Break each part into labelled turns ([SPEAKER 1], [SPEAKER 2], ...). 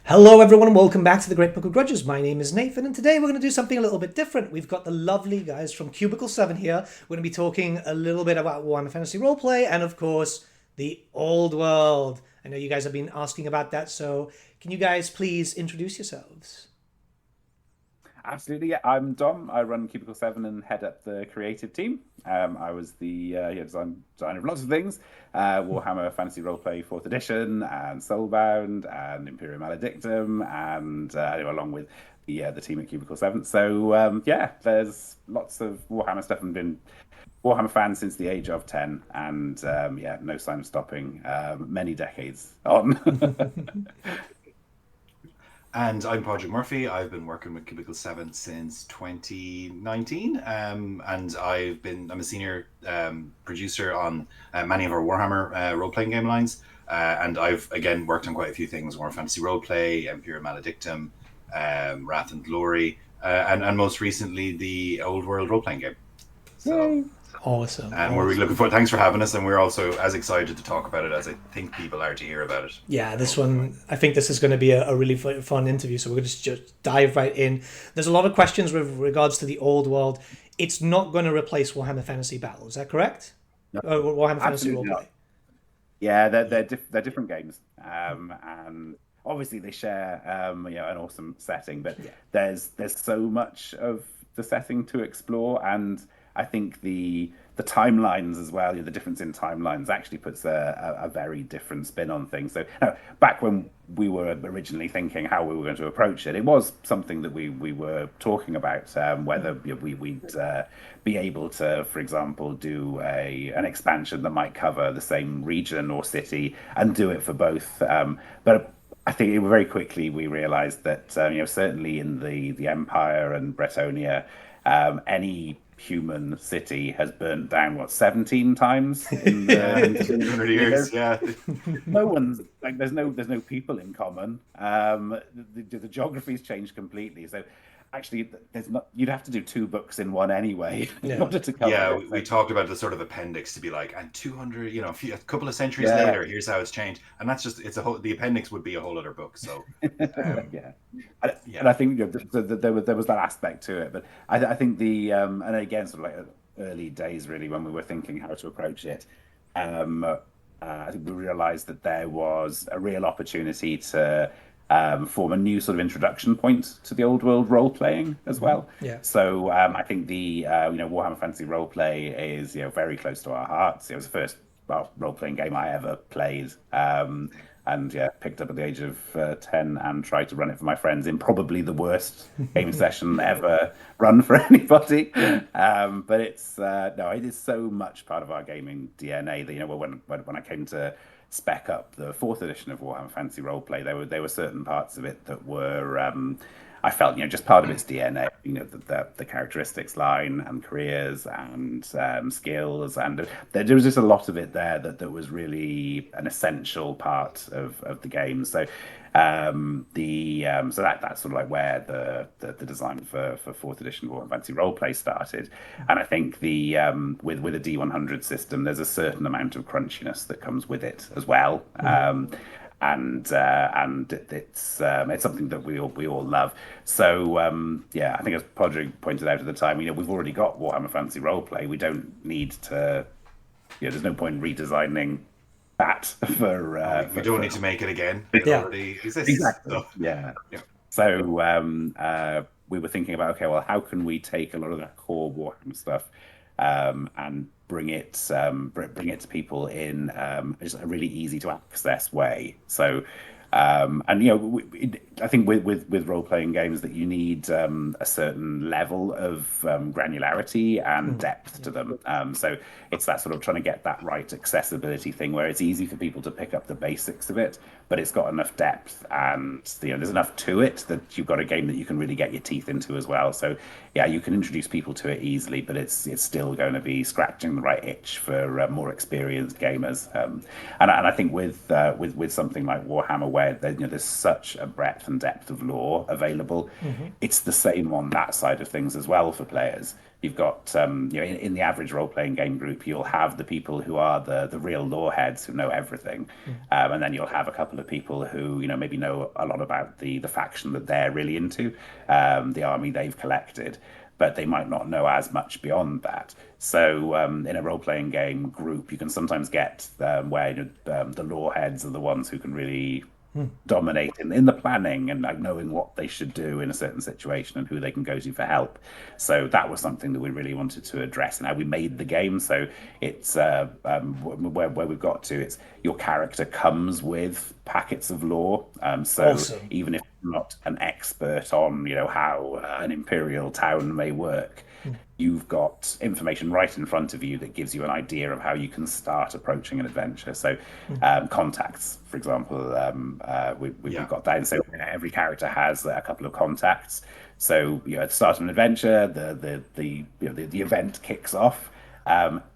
[SPEAKER 1] Hello, everyone, and welcome back to the Great Book of Grudges. My name is Nathan, and today we're going to do something a little bit different. We've got the lovely guys from Cubicle 7 here. We're going to be talking a little bit about Warhammer Fantasy Roleplay and, of course, the old world. I know you guys have been asking about that, so can you guys please introduce yourselves?
[SPEAKER 2] Absolutely, yeah. I'm Dom. I run Cubicle 7 and head up the creative team. I was the designer of lots of things, Warhammer Fantasy Roleplay 4th Edition, and Soulbound, and Imperium Maledictum, and along with the team at Cubicle 7. So there's lots of Warhammer stuff, and been Warhammer fan since the age of 10, and no sign of stopping. Many decades on.
[SPEAKER 3] And I'm Padraig Murphy. I've been working with Cubicle 7 since 2019. And I'm a senior producer on many of our Warhammer role-playing game lines. And I've, again, worked on quite a few things: Warhammer Fantasy Roleplay, Imperium Maledictum, Wrath and Glory, and most recently the Old World role-playing game. So,
[SPEAKER 1] Awesome.
[SPEAKER 3] and we're really looking forward. Thanks for having us, and we're also as excited to talk about it as I think people are to hear about it.
[SPEAKER 1] Yeah, I think this is going to be a really fun interview, so we're going to just dive right in. There's a lot of questions with regards to the old world. It's not going to replace Warhammer Fantasy Battle, is that correct?
[SPEAKER 2] No,
[SPEAKER 1] Warhammer Fantasy
[SPEAKER 2] absolutely
[SPEAKER 1] Roleplay.
[SPEAKER 2] not. Yeah, they're different games, and obviously they share an awesome setting, but there's so much of the setting to explore, and I think the timelines as well. The difference in timelines actually puts a very different spin on things. So back when we were originally thinking how we were going to approach it, it was something that we were talking about, whether we'd be able to, for example, do an expansion that might cover the same region or city and do it for both. But I think very quickly we realized that certainly in the Empire and Bretonia, any human city has burnt down 17 times in the
[SPEAKER 3] 200 years. Yeah,
[SPEAKER 2] no one's like there's no people in common. The geography's changed completely, so actually there's not you'd have to do two books in one anyway in order to cover it.
[SPEAKER 3] We talked about the sort of appendix to be like, and 200, a couple of centuries later, here's how it's changed, and that's just the appendix would be a whole other book. So
[SPEAKER 2] and I think there was that aspect to it, but I think and again, sort of like early days really when we were thinking how to approach it. I think we realized that there was a real opportunity to form a new sort of introduction point to the old world role playing as well.
[SPEAKER 1] Yeah.
[SPEAKER 2] So I think the Warhammer Fantasy role play is very close to our hearts. It was the first role playing game I ever played. And picked up at the age of 10 and tried to run it for my friends in probably the worst game session ever run for anybody. But it is so much part of our gaming DNA that when I came to spec up the 4th edition of Warhammer Fantasy Roleplay, there were certain parts of it that were I felt just part of its DNA. The characteristics line and careers and skills, and there was just a lot of it there that was really an essential part of the game. So so that's sort of like where the design for 4th edition Warhammer Fantasy Roleplay started. And I think with a D100 system, there's a certain amount of crunchiness that comes with it as well. And it's something that we all love. So I think as Podrick pointed out at the time, we've already got Warhammer Fantasy Roleplay. We don't need to. There's no point in redesigning that for.
[SPEAKER 3] We don't need to make it again. It already exists.
[SPEAKER 2] Exactly.
[SPEAKER 3] So.
[SPEAKER 2] Yeah. So we were thinking about, okay, well, how can we take a lot of that core Warhammer stuff and bring it to people in just a really easy to access way. So I think with role playing games that you need a certain level of granularity and depth to them. So it's that sort of trying to get that right accessibility thing where it's easy for people to pick up the basics of it, but it's got enough depth and there's enough to it that you've got a game that you can really get your teeth into as well. So you can introduce people to it easily, but it's still going to be scratching the right itch for more experienced gamers. And I think with something like Warhammer, where there's such a breadth and depth of lore available, it's the same on that side of things as well for players. you've got in the average role-playing game group, you'll have the people who are the real lore heads who know everything, and then you'll have a couple of people who maybe know a lot about the faction that they're really into, the army they've collected, but they might not know as much beyond that. So in a role-playing game group, you can sometimes get where the lore heads are the ones who can really dominate in the planning and like knowing what they should do in a certain situation and who they can go to for help. So that was something that we really wanted to address and how we made the game. So it's where we've got to, it's your character comes with packets of lore. So
[SPEAKER 1] Awesome.
[SPEAKER 2] even if you're not an expert on how an imperial town may work, you've got information right in front of you that gives you an idea of how you can start approaching an adventure. So contacts, for example, we've got down. So every character has a couple of contacts. So at the start of an adventure, the event kicks off.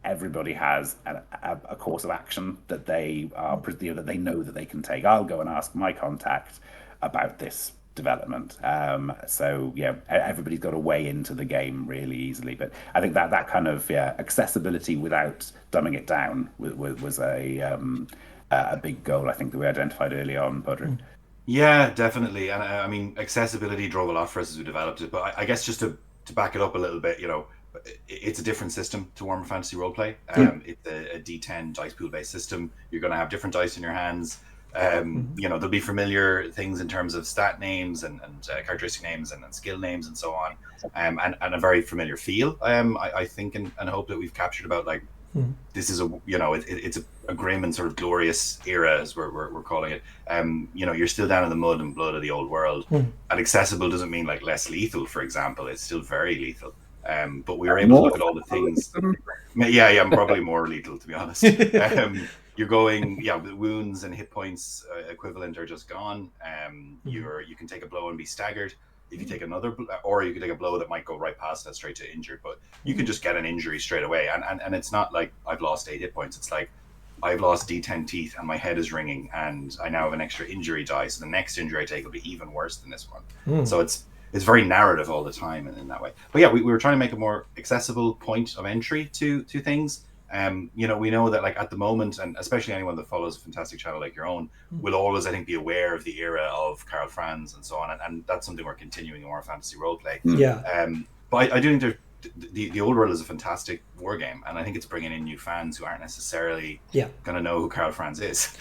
[SPEAKER 2] Everybody has a course of action that they are that they know that they can take. I'll go and ask my contact about this development. So everybody's got a way into the game really easily. But I think that kind of accessibility without dumbing it down was a big goal, I think, that we identified early on, Podrick.
[SPEAKER 3] Yeah, definitely. And I mean, accessibility drove a lot for us as we developed it. But I guess just to back it up a little bit, it's a different system to Warhammer Fantasy Roleplay. It's a D10 dice pool based system. You're going to have different dice in your hands. There'll be familiar things in terms of stat names and characteristic names and skill names and so on, and a very familiar feel. I think and hope that we've captured about like this is it's a grim and sort of glorious era as we're calling it. You're still down in the mud and blood of the old world, and accessible doesn't mean like less lethal. For example, it's still very lethal. But we were able to look at all the things. Yeah, I'm probably more lethal, to be honest. You're going, the wounds and hit points equivalent are just gone. You can take a blow and be staggered. If you take another, or you can take a blow that might go right past that straight to injured, but you can just get an injury straight away. And it's not like I've lost 8 hit points. It's like I've lost D10 teeth and my head is ringing, and I now have an extra injury die. So the next injury I take will be even worse than this one. So it's very narrative all the time in that way. But yeah, we were trying to make a more accessible point of entry to things. We know that like at the moment, and especially anyone that follows a fantastic channel like your own, will always, I think, be aware of the era of Karl Franz and so on, and that's something we're continuing in Warhammer Fantasy Roleplay. But I do think the old world is a fantastic war game, and I think it's bringing in new fans who aren't necessarily going to know who Karl Franz is.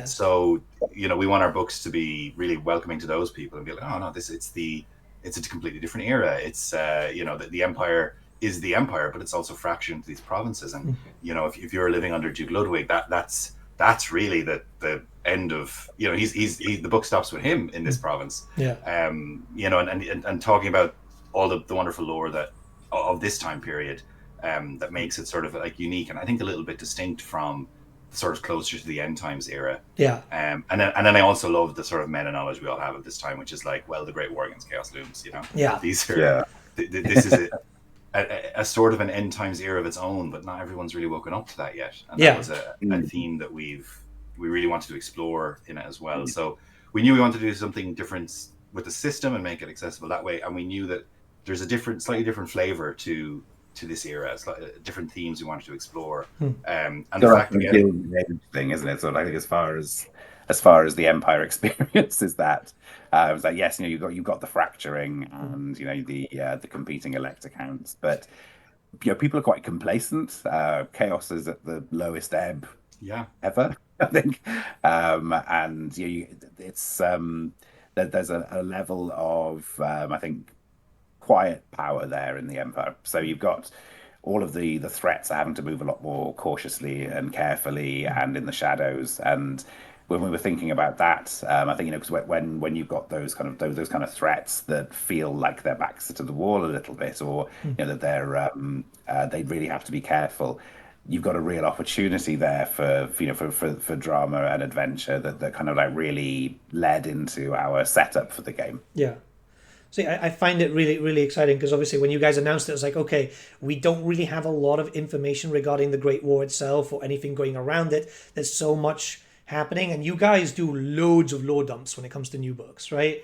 [SPEAKER 3] So we want our books to be really welcoming to those people and be like, oh no, it's a completely different era. It's the Empire is the Empire, but it's also fractured into these provinces. And if you're living under Duke Ludwig, that's really the end of he's the book stops with him in this province. And talking about all the wonderful lore that of this time period that makes it sort of like unique, and I think a little bit distinct from sort of closer to the end times era. And then I also love the sort of meta knowledge we all have of this time, which is like, well, the Great War against Chaos looms. These are this is a sort of an end times era of its own, but not everyone's really woken up to that yet. And that was a theme that we really wanted to explore in it as well. So we knew we wanted to do something different with the system and make it accessible that way. And we knew that there's a slightly different flavor to this era. It's like different themes we wanted to explore. And the fact that
[SPEAKER 2] thing, isn't it? So I think as far as the Empire experience is that it was like, yes, you've got the fracturing and the competing elect accounts, but people are quite complacent. Chaos is at the lowest ebb ever, I think, and it's there's a level of I think quiet power there in the Empire. So you've got all of the threats are having to move a lot more cautiously and carefully and in the shadows. And when we were thinking about that, I think because when you've got those kind of threats that feel like their backs are to the wall a little bit, or that they're they really have to be careful. You've got a real opportunity there for drama and adventure that kind of like really led into our setup for the game.
[SPEAKER 1] See, I find it really, really exciting because obviously when you guys announced it, it was like, okay, we don't really have a lot of information regarding the Great War itself or anything going around it. There's so much happening, and you guys do loads of lore dumps when it comes to new books, right?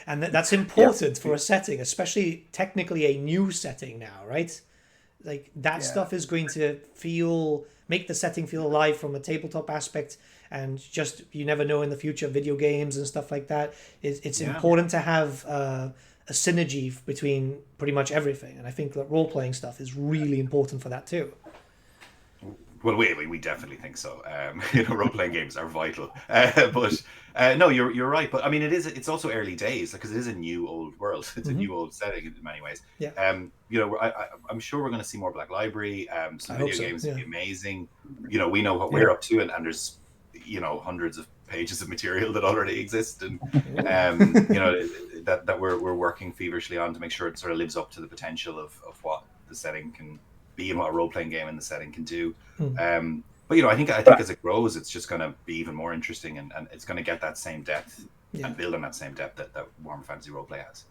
[SPEAKER 1] And that's important for a setting, especially technically a new setting now, right? Like that stuff is going to make the setting feel alive from a tabletop aspect, and just you never know in the future video games and stuff like that. It's important to have a synergy between pretty much everything, and I think that role playing stuff is really important for that too.
[SPEAKER 3] Well, we definitely think so. Role-playing games are vital. But no, you're right. But I mean, it's also early days because it is a new old world. It's a new old setting in many ways.
[SPEAKER 1] Yeah.
[SPEAKER 3] I'm sure we're going to see more Black Library. Some video games would be amazing. We know what we're up to, and there's hundreds of pages of material that already exist, and that we're working feverishly on to make sure it sort of lives up to the potential of what the setting can be and what a role-playing game in the setting can do. But I think as it grows, it's just going to be even more interesting, and it's going to get that same depth and build on that same depth that Warhammer Fantasy Roleplay has.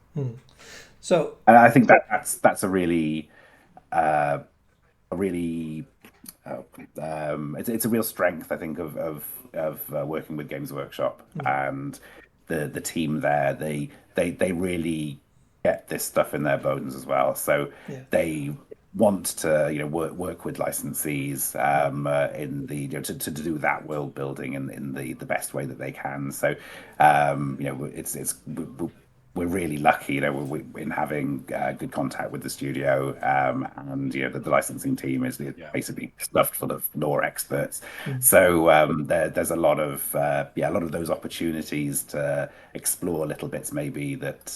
[SPEAKER 1] So
[SPEAKER 2] I think that's a really it's a real strength, I think, of working with Games Workshop and the team there. They really get this stuff in their bones as well. So they want to work with licensees in the to do that world building in the best way that they can. So we're really lucky in having good contact with the studio, and the licensing team is basically stuffed full of lore experts. So there's a lot of those opportunities to explore little bits maybe that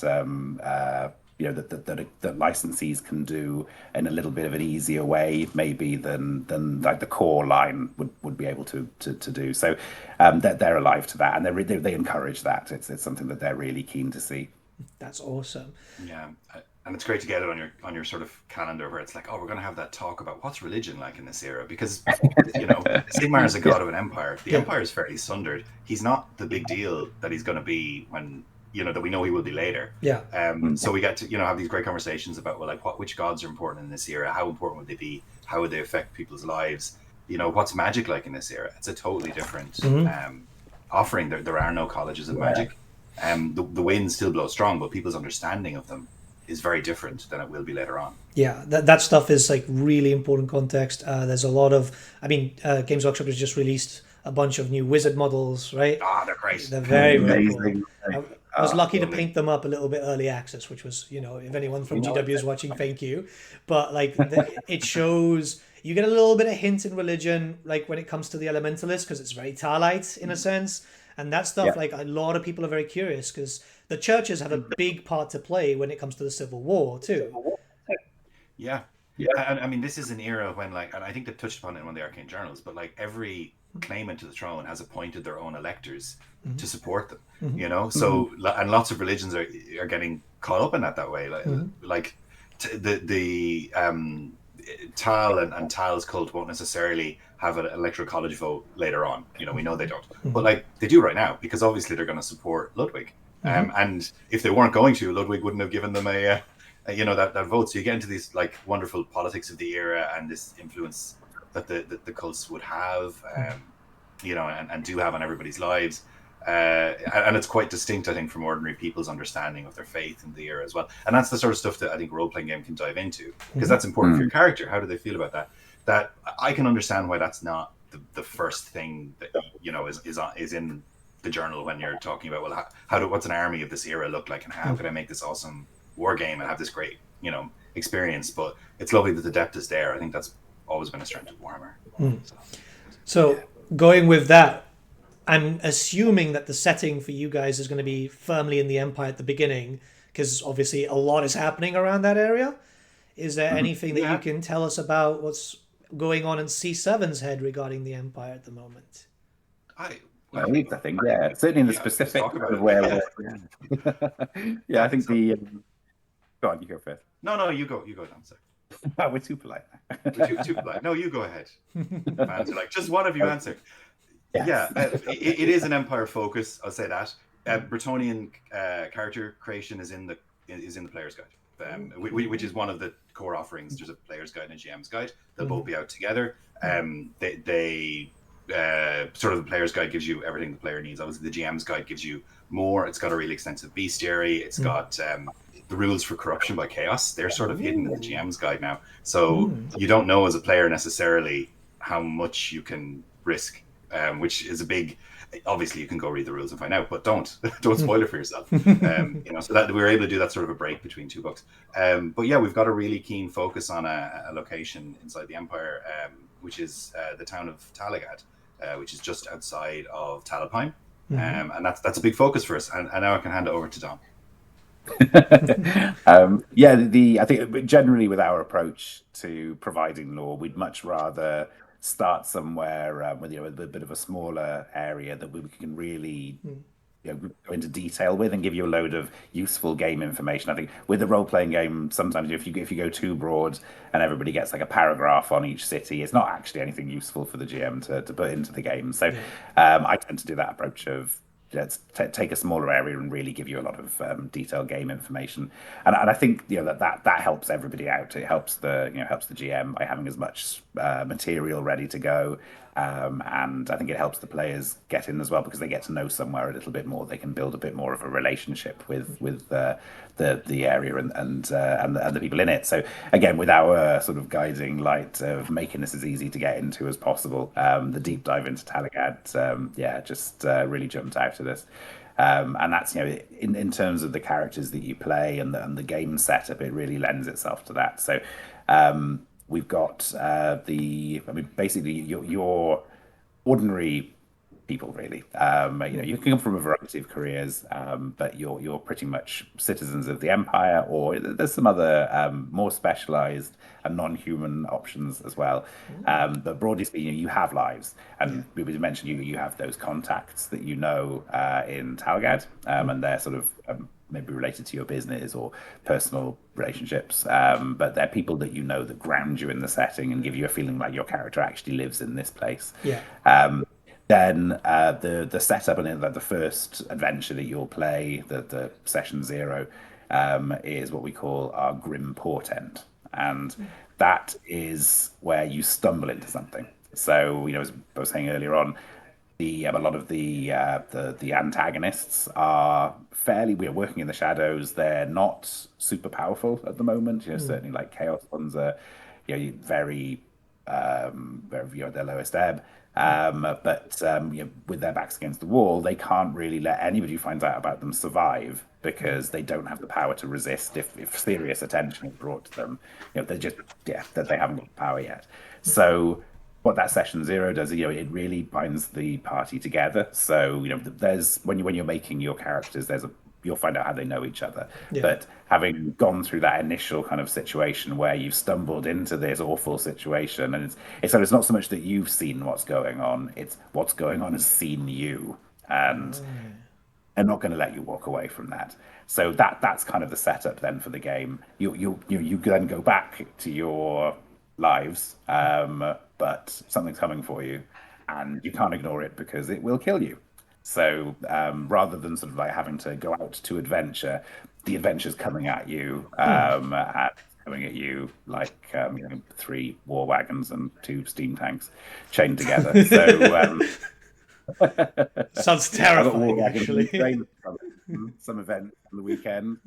[SPEAKER 2] that licensees can do in a little bit of an easier way, maybe than like the core line would be able to do. So they're alive to that, and they encourage that. It's something that they're really keen to see.
[SPEAKER 1] That's awesome.
[SPEAKER 3] Yeah, and it's great to get it on your sort of calendar where it's like, oh, we're going to have that talk about what's religion like in this era, because Sigmar is a god of an empire. The empire is fairly sundered. He's not the big deal that he's going to be when that we know he will be later. So we get to have these great conversations about which gods are important in this era, how important would they be, how would they affect people's lives, what's magic like in this era. It's a totally different offering. There are no colleges of magic. The wind still blows strong, but people's understanding of them is very different than it will be later on.
[SPEAKER 1] Yeah, that stuff is like really important context. There's a lot of, Games Workshop has just released a bunch of new wizard models, right?
[SPEAKER 3] They're great.
[SPEAKER 1] They're very, very
[SPEAKER 2] amazing.
[SPEAKER 1] Cool. I was lucky to paint them up a little bit early access, which was, if anyone from GW is watching, thank you. But it shows you get a little bit of hint in religion, like when it comes to the elementalist, because it's very Tarlite in a sense. And that stuff, a lot of people are very curious because the churches have a big part to play when it comes to the Civil War too.
[SPEAKER 3] Yeah. And I mean, this is an era when and I think they touched upon it in one of the Arcane Journals, but every claimant to the throne has appointed their own electors to support them, so and lots of religions are getting caught up in that way. The Tal and Tal's cult won't necessarily have an electoral college vote later on. We know they don't, but they do right now, because obviously they're going to support Ludwig. And if they weren't going to, Ludwig wouldn't have given them that vote. So you get into these wonderful politics of the era and this influence that the cults would have, and do have on everybody's lives. And it's quite distinct, I think, from ordinary people's understanding of their faith in the era as well. And that's the sort of stuff that I think a role-playing game can dive into, because that's important for your character. How do they feel about that? That I can understand why that's not the first thing that is in the journal when you're talking about what's an army of this era look like, and how could I make this awesome war game and have this great experience. But it's lovely that the depth is there. I think that's always been a strength of Warhammer.
[SPEAKER 1] So going with that, I'm assuming that the setting for you guys is going to be firmly in the Empire at the beginning, because obviously a lot is happening around that area. Is there anything that you can tell us about what's going on in C7's head regarding the Empire at the moment?
[SPEAKER 2] I think, certainly in the specific of where we're... I think the... Go on, you go first.
[SPEAKER 3] No, you go down, sir.
[SPEAKER 2] We're too polite.
[SPEAKER 3] We're too polite. No, you go ahead. Fans are just one of you answer. Yes. It is an Empire focus. I'll say that. Bretonnian character creation is in the player's guide, which is one of the core offerings. There's a player's guide and a GM's guide. They'll both be out together. They sort of the player's guide gives you everything the player needs. Obviously, the GM's guide gives you more. It's got a really extensive bestiary. It's got the rules for corruption by chaos. They're sort of hidden in the GM's guide now, so you don't know as a player necessarily how much you can risk, which is a big. Obviously, you can go read the rules and find out, but don't spoil it for yourself. So that we were able to do that sort of a break between two books. But yeah, we've got a really keen focus on a location inside the Empire, which is the town of Talagad, which is just outside of Talapine, and that's a big focus for us. And now I can hand it over to Dom.
[SPEAKER 2] I think generally with our approach to providing lore, we'd much rather start somewhere with a bit of a smaller area that we can really go into detail with and give you a load of useful game information. I think with the role-playing game, sometimes if you go too broad and everybody gets like a paragraph on each city, it's not actually anything useful for the GM to put into the game. So I tend to do that approach of let's take a smaller area and really give you a lot of detailed game information, and I think that helps everybody out. It helps the GM by having as much material ready to go, and I think it helps the players get in as well because they get to know somewhere a little bit more. They can build a bit more of a relationship with the area and the people in it. So again, with our sort of guiding light of making this as easy to get into as possible, the deep dive into Talagad, just really jumped out at us. And that's in terms of the characters that you play and the game setup, it really lends itself to that. So we've got basically your ordinary people, really. You can come from a variety of careers, but you're pretty much citizens of the Empire, or there's some other more specialized and non-human options as well. But broadly speaking, you have lives, and we mentioned you have those contacts that in Talagad, and they're sort of maybe related to your business or personal relationships, but they're people that that ground you in the setting and give you a feeling like your character actually lives in this place. Then the setup and the first adventure that you'll play, the session 0, is what we call our Grim Portent, and that is where you stumble into something. So as I was saying earlier on, a lot of the antagonists are we're working in the shadows. They're not super powerful at the moment. Certainly like Chaos ones are very at their lowest ebb. But with their backs against the wall, they can't really let anybody who finds out about them survive because they don't have the power to resist if serious attention is brought to them. They just that they haven't got the power yet. So what that session 0 does, it really binds the party together. So there's when you're making your characters, you'll find out how they know each other. But having gone through that initial kind of situation where you've stumbled into this awful situation, and it's not so much that you've seen what's going on, it's what's going on has seen you, and they're not going to let you walk away from that. So that's kind of the setup then for the game. You then go back to your lives, but something's coming for you, and you can't ignore it because it will kill you. So rather than sort of like having to go out to adventure, the adventure's coming at you, coming at you like 3 war wagons and 2 steam tanks chained together. So
[SPEAKER 1] sounds terrifying, actually.
[SPEAKER 2] Some event on the weekend.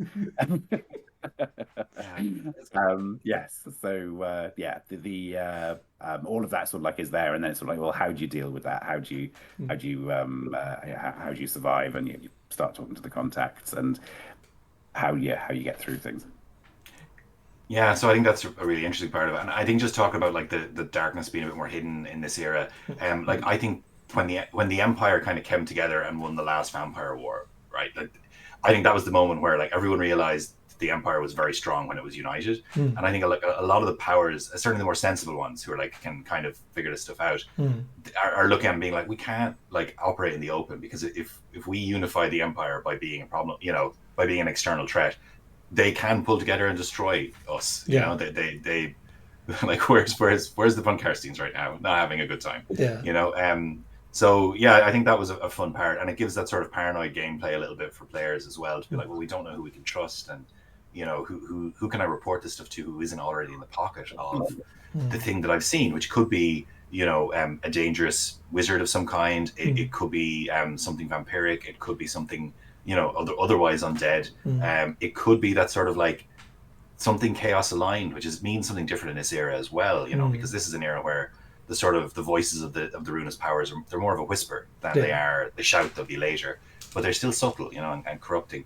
[SPEAKER 2] Yes. So all of that sort of like is there, and then it's sort of like, well, how do you deal with that? How do you survive? And you start talking to the contacts and how you get through things.
[SPEAKER 3] Yeah, so I think that's a really interesting part of it, and I think just talking about like the darkness being a bit more hidden in this era, like I think when the Empire kind of came together and won the last Vampire War, right? Like, I think that was the moment where like everyone realized the Empire was very strong when it was united, and I think like a lot of the powers, certainly the more sensible ones who are like can kind of figure this stuff out, are looking at and being like, we can't like operate in the open, because if we unify the Empire by being a problem, by being an external threat, they can pull together and destroy us. They like where's the Von Karsteins right now, not having a good time. So yeah, I think that was a fun part, and it gives that sort of paranoid gameplay a little bit for players as well, to be like, well, we don't know who we can trust, and who can I report this stuff to who isn't already in the pocket of the thing that I've seen, which could be a dangerous wizard of some kind. It could be something vampiric. It could be something, otherwise undead. It could be that sort of like something chaos aligned, which means something different in this era as well, because this is an era where the voices of the ruinous powers they're more of a whisper than they are the shout they'll be later, but they're still subtle, and corrupting.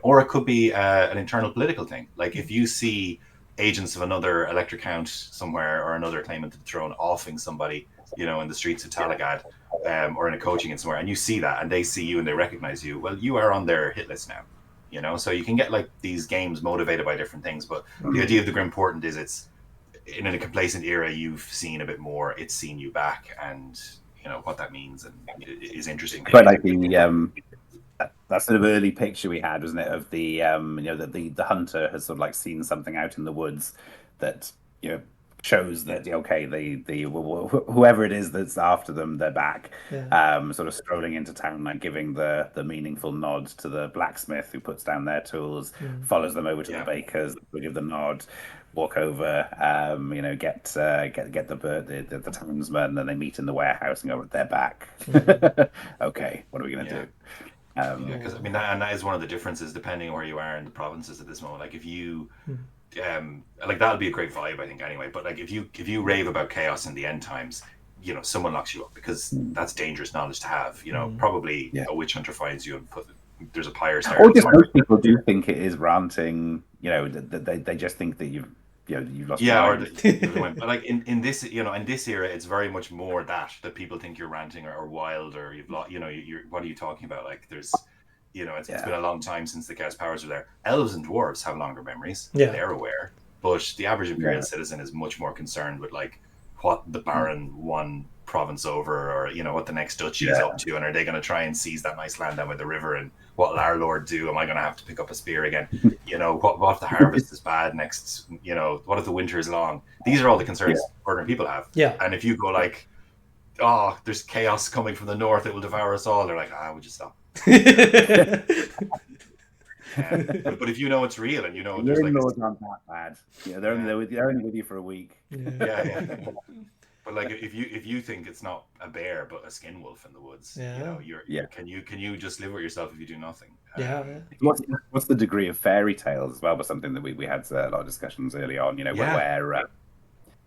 [SPEAKER 3] Or it could be an internal political thing. Like if you see agents of another Elector Count somewhere or another claimant to the throne offing somebody, in the streets of Talagad, or in a coaching in somewhere, and you see that and they see you and they recognize you, well, you are on their hit list now. So you can get like these games motivated by different things, but the idea of the Grim Portent is it's in a complacent era. You've seen a bit more. It's seen you back, and what that means and is interesting.
[SPEAKER 2] Quite like that sort of early picture we had, wasn't it, of the that the hunter has sort of like seen something out in the woods that shows that the whoever it is that's after them, they're back. Sort of strolling into town, like giving the meaningful nod to the blacksmith who puts down their tools, follows them over to the bakers, we give the nod, walk over, get the townsman, and then they meet in the warehouse and go, they're back. Okay, what are we gonna do?
[SPEAKER 3] Because that is one of the differences depending on where you are in the provinces at this moment. Like if you like that'll be a great vibe, I think, anyway. But like if you rave about chaos in the end times, someone locks you up, because that's dangerous knowledge to have. Probably a witch hunter finds you and there's a pyre there.
[SPEAKER 2] Or just most people do think it is ranting. They just think that you've lost your mind.
[SPEAKER 3] But like in this in this era, it's very much more that people think you're ranting or wild, or you've lost. You're what are you talking about? Like there's. It's been a long time since the chaos powers were there. Elves and dwarves have longer memories. They're aware. But the average Imperial citizen is much more concerned with like what the Baron won province over, or what the next duchy is up to, and are they going to try and seize that nice land down by the river, and what will our lord do? Am I going to have to pick up a spear again? What if the harvest is bad next? What if the winter is long? These are all the concerns ordinary people have. And if you go like, oh, there's chaos coming from the north, it will devour us all, they're like, would you stop? But if it's real, and there's like
[SPEAKER 2] not that bad. They're only with you for a week.
[SPEAKER 3] But like if you think it's not a bear but a skin wolf in the woods, can you just live with yourself if you do nothing?
[SPEAKER 2] What's the degree of fairy tales as well? Was something that we had a lot of discussions early on. Where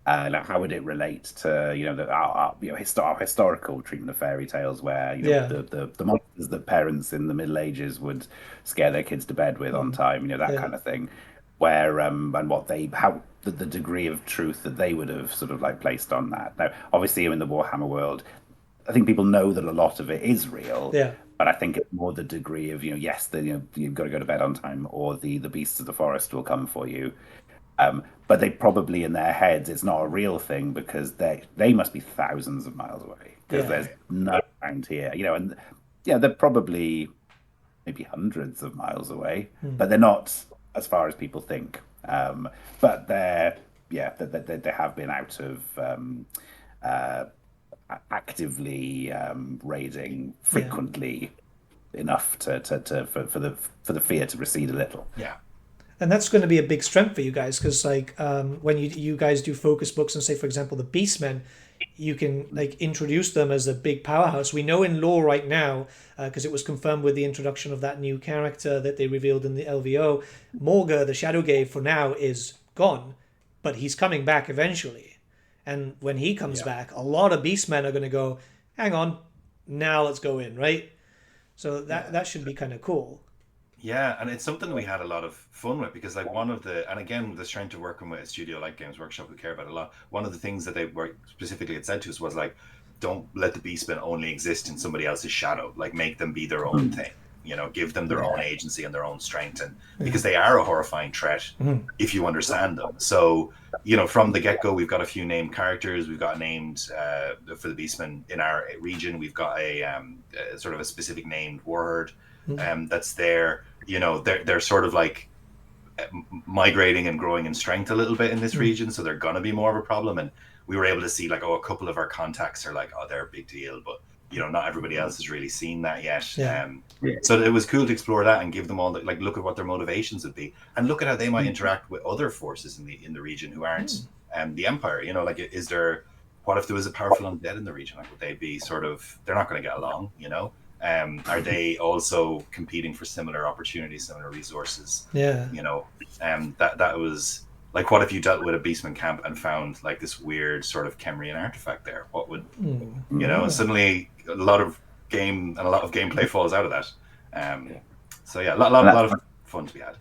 [SPEAKER 2] how would it relate to our historical treatment of fairy tales, where the monsters that parents in the Middle Ages would scare their kids to bed with on time, that kind of thing, where and what the degree of truth that they would have sort of like placed on that. Now, obviously, in the Warhammer world, I think people know that a lot of it is real. But I think it's more the degree of you've got to go to bed on time, or the beasts of the forest will come for you. But they probably, in their heads, it's not a real thing, because they must be thousands of miles away, because there's none around here, and they're probably maybe hundreds of miles away, but they're not as far as people think. But they have been out of actively raiding frequently enough for the fear to recede a little.
[SPEAKER 1] And that's going to be a big strength for you guys, because like when you guys do focus books and say, for example, the Beastmen, you can like introduce them as a big powerhouse. We know in lore right now, because it was confirmed with the introduction of that new character that they revealed in the LVO, Morga, the Shadowgave, for now is gone, but he's coming back eventually. And when he comes back, a lot of Beastmen are going to go, hang on, now let's go in, right? So that should be kind of cool.
[SPEAKER 3] Yeah, and it's something we had a lot of fun with, because like and again, the strength of working with a studio like Games Workshop, we care about a lot. One of the things that they were specifically had said to us was like, don't let the Beastmen only exist in somebody else's shadow. Like, make them be their own thing. Give them their own agency and their own strength, and because they are a horrifying threat if you understand them. So, from the get-go, we've got a few named characters. We've got named for the Beastmen in our region. We've got a sort of a specific named warherd that's there. They're sort of like migrating and growing in strength a little bit in this region, so they're gonna be more of a problem. And we were able to see like, a couple of our contacts are like, they're a big deal, but not everybody else has really seen that yet. So it was cool to explore that and give them all look at what their motivations would be, and look at how they might interact with other forces in the region who aren't the Empire. Is there what if there was a powerful undead in the region? Like, would they be sort of? They're not going to get along, you know. Are they also competing for similar opportunities, similar resources?
[SPEAKER 1] Yeah.
[SPEAKER 3] You know, that was like, what if you dealt with a Beastman camp and found like this weird sort of Kemrian artifact there? What would you know? And suddenly a lot of gameplay falls out of that. So yeah, a lot of fun to be had.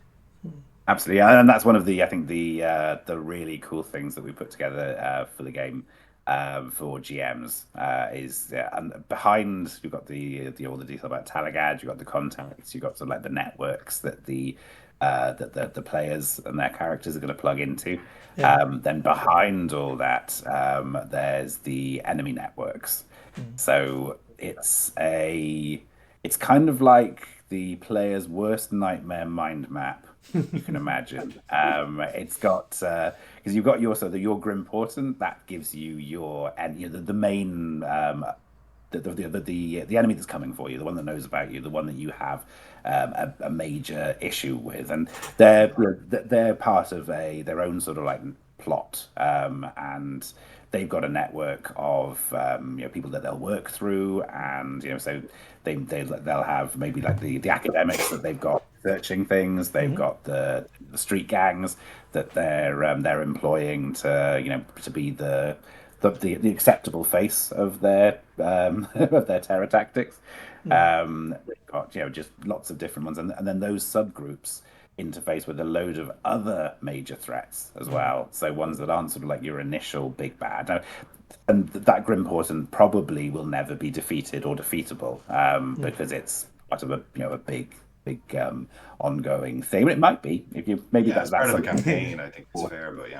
[SPEAKER 2] Absolutely, and that's one of the, I think, the really cool things that we put together for the game for GMs is and behind you've got the all the detail about Talagad, you've got the contacts, you've got sort of like the networks that the players and their characters are going to plug into. Then behind all that, there's the enemy networks. So it's kind of like the player's worst nightmare mind map you can imagine. It's got because you've got your Grim Portent that gives you your the main the enemy that's coming for you, the one that knows about you, the one that you have a major issue with, and they're part of their own sort of like plot, and they've got a network of people that they'll work through, and so they'll have maybe like the academics that they've got searching things. They've got the street gangs that they're employing to to be the acceptable face of their of their terror tactics. They've got just lots of different ones, and then those subgroups interface with a load of other major threats as well. So ones that aren't sort of like your initial big bad. Now, and that Grim Portent probably will never be defeated or defeatable because it's part of a big ongoing thing. But it might be if you maybe that's
[SPEAKER 3] part of the campaign. I think it's fair, but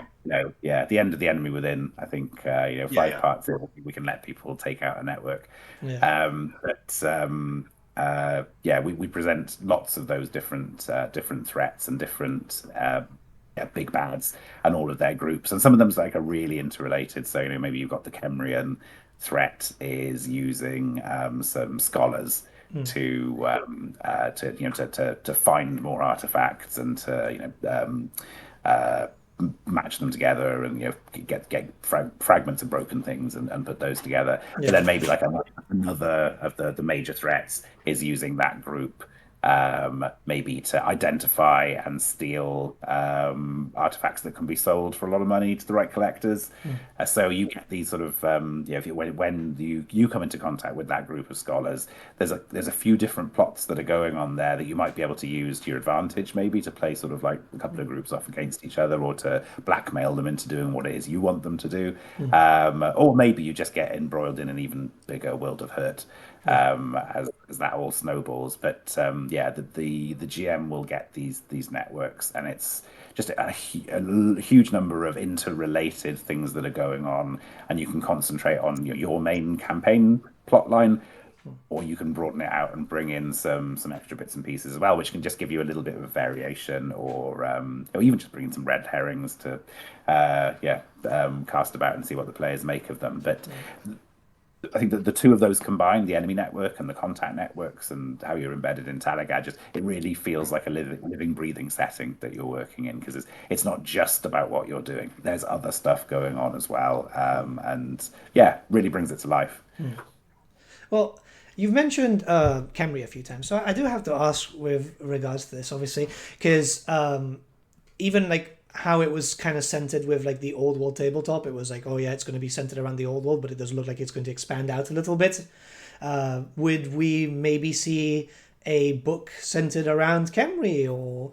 [SPEAKER 2] at the end of the Enemy Within, I think 5 parts in, we can let people take out a network. We present lots of those different threats and different big bads and all of their groups, and some of them are really interrelated. So maybe you've got the Kemrian threat is using some scholars to find more artifacts and to match them together and get fragments of broken things and put those together. But then maybe like another of the major threats is using that group maybe to identify and steal artifacts that can be sold for a lot of money to the right collectors. So you get these sort of when you come into contact with that group of scholars, there's a few different plots that are going on there that you might be able to use to your advantage, maybe to play sort of like a couple of groups off against each other, or to blackmail them into doing what it is you want them to do. Or maybe you just get embroiled in an even bigger world of hurt as that all snowballs. But the GM will get these networks, and it's just a huge number of interrelated things that are going on, and you can concentrate on your main campaign plotline, or you can broaden it out and bring in some extra bits and pieces as well, which can just give you a little bit of a variation, or even just bring in some red herrings to cast about and see what the players make of them. But I think that the two of those combined, the enemy network and the contact networks, and how you're embedded in Talagad, it really feels like a living, breathing setting that you're working in, because it's not just about what you're doing. There's other stuff going on as well, and really brings it to life.
[SPEAKER 1] Well, you've mentioned Kemri a few times, so I do have to ask with regards to this, obviously, because even like how it was kind of centered with like the old world tabletop, it was like, oh yeah, it's going to be centered around the old world, but it does look like it's going to expand out a little bit. Would we maybe see a book centered around Kemri, or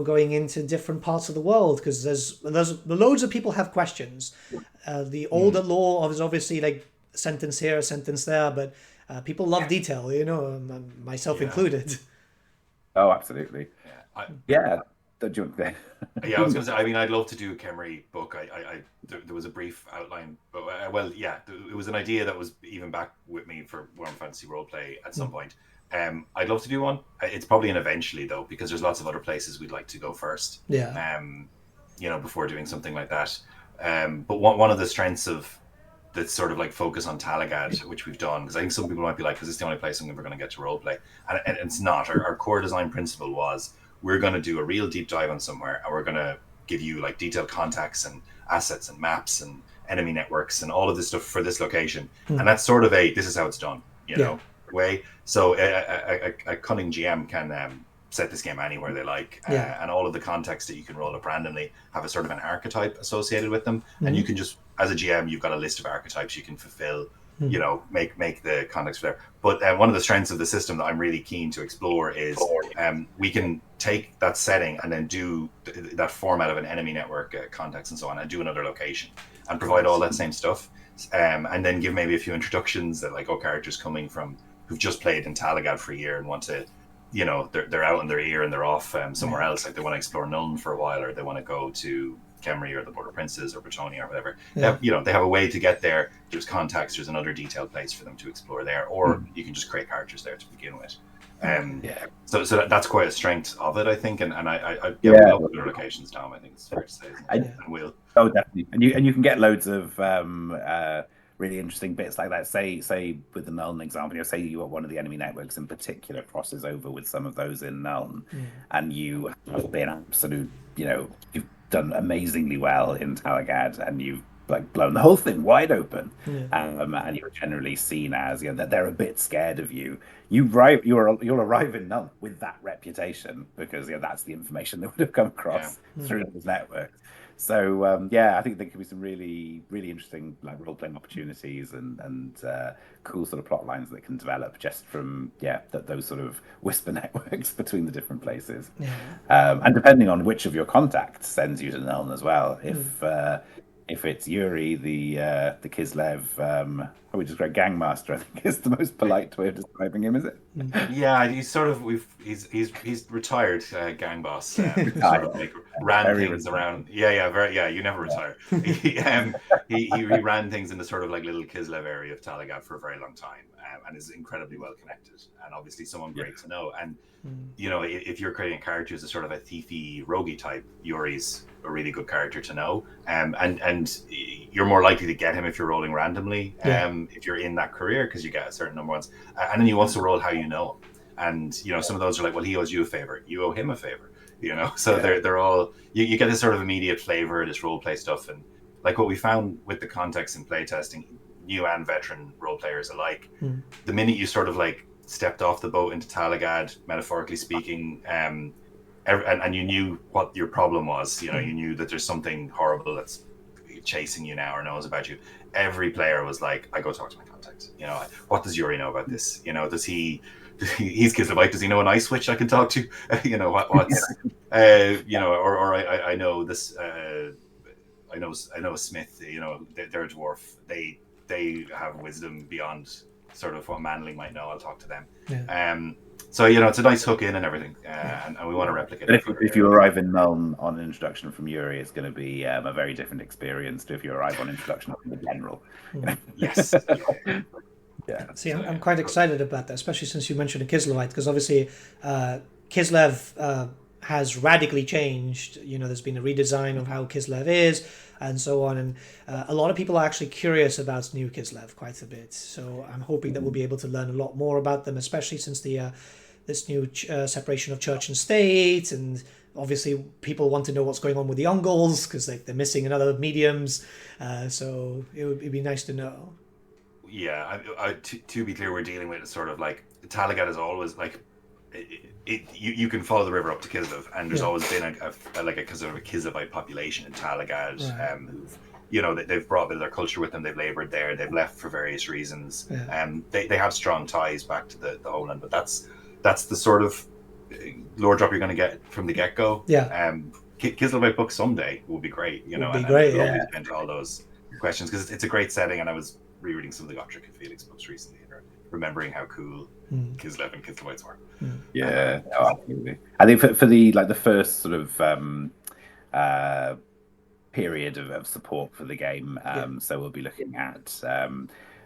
[SPEAKER 1] going into different parts of the world? Because there's loads of people have questions. The older lore is obviously like sentence here, sentence there, but people love detail, myself included.
[SPEAKER 2] Oh, absolutely.
[SPEAKER 3] I was going to say, I mean, I'd love to do a Kemri book. There was a brief outline, but it was an idea that was even back with me for Warhammer Fantasy Roleplay at some point. I'd love to do one. It's probably an eventually, though, because there's lots of other places we'd like to go first. Before doing something like that. But one of the strengths of that sort of like focus on Talagad, which we've done, because I think some people might be like, "Is this the only place I'm ever going to get to roleplay?" And it's not. Our core design principle was, we're going to do a real deep dive on somewhere, and we're going to give you like detailed contacts and assets and maps and enemy networks and all of this stuff for this location. And that's sort of this is how it's done, you know, way. So a cunning GM can set this game anywhere they like, and all of the context that you can roll up randomly have a sort of an archetype associated with them, and you can just, as a GM, you've got a list of archetypes you can fulfill, you know, make the context for there. But one of the strengths of the system that I'm really keen to explore is we can take that setting and then do that format of an enemy network context and so on, and do another location and provide all that same stuff, and then give maybe a few introductions that, like, characters coming from who've just played in Talagad for a year and want to, you know, they're out on their ear and they're off somewhere else, like they want to explore Nuln for a while, or they want to go to Kemri or the Border Princes or Bretonia or whatever. You know, they have a way to get there. There's contacts, there's another detailed place for them to explore there, or you can just create characters there to begin with. So that's quite a strength of it, I think, and I we love the locations, Tom. I think it's fair to say, and we'll
[SPEAKER 2] definitely, and you can get loads of really interesting bits like that. Say with the Nuln example, you know, say you got one of the enemy networks in particular crosses over with some of those in Nuln, and you have been absolute, you know, you've done amazingly well in Talagad, and you've like blown the whole thing wide open, and you're generally seen as, you know, that they're a bit scared of you. You'll arrive in Nuln with that reputation because, you know, that's the information that would have come across through those networks. So I think there could be some really, really interesting, like, role-playing opportunities and cool sort of plot lines that can develop just from those sort of whisper networks between the different places. And depending on which of your contacts sends you to Nuln as well, if it's Yuri, the Kislev, how we describe Gangmaster, I think is the most polite way of describing him, is it?
[SPEAKER 3] Yeah, he's sort of he's retired gang boss. Sort of like ran things around. You never retire. He ran things in the sort of like little Kislev area of Talagad for a very long time, and is incredibly well connected, and obviously someone great to know. And you know, if you're creating a character as a sort of a thiefy, roguey type, Yuri's a really good character to know, and you're more likely to get him if you're rolling randomly, if you're in that career, because you get a certain number of ones, and then you also roll how you know him. And you know, some of those are like, well, he owes you a favor, you owe him a favor, you know. So they're all you get this sort of immediate flavor, this role play stuff, and like what we found with the context in playtesting, new and veteran role players alike, the minute you sort of like stepped off the boat into Talagad, metaphorically speaking, and you knew what your problem was, you know, you knew that there's something horrible that's chasing you now or knows about you. Every player was like, I go talk to my contact. You know, what does Yuri know about this? You know, he's Kislev, does he know an ice witch I can talk to? You know, what's you know, or I know this. I know a smith. You know, they're a dwarf. They have wisdom beyond sort of what Manling might know. I'll talk to them. So, you know, it's a nice hook in and everything, and we want to replicate it.
[SPEAKER 2] If you arrive in Nuln on an introduction from Yuri, it's going to be a very different experience to if you arrive on introduction from the general.
[SPEAKER 3] Yes.
[SPEAKER 1] See, I'm quite excited about that, especially since you mentioned a Kislevite, because obviously Kislev has radically changed. You know, there's been a redesign of how Kislev is and so on, and a lot of people are actually curious about new Kislev quite a bit. So I'm hoping that we'll be able to learn a lot more about them, especially since the this new separation of church and state, and obviously people want to know what's going on with the Ungles because they're missing another mediums. So it'd be nice to know.
[SPEAKER 3] Yeah, to be clear, we're dealing with sort of like Talagad is always like you can follow the river up to Kislev, and there's always been a sort of a Kislevite population in Talagad, who've, you know, they've brought a bit of their culture with them. They've laboured there. They've left for various reasons. They have strong ties back to the homeland, but that's the sort of lore drop you're going to get from the get go. Kislevite book someday will be great. You know,
[SPEAKER 1] would be great.
[SPEAKER 3] Into all those questions, because it's a great setting, and I was rereading some of the Gotrek and Felix books recently, and remembering how cool Kislev and Kislevites were.
[SPEAKER 2] Yeah, absolutely. I think for the first sort of period of support for the game, so we'll be looking at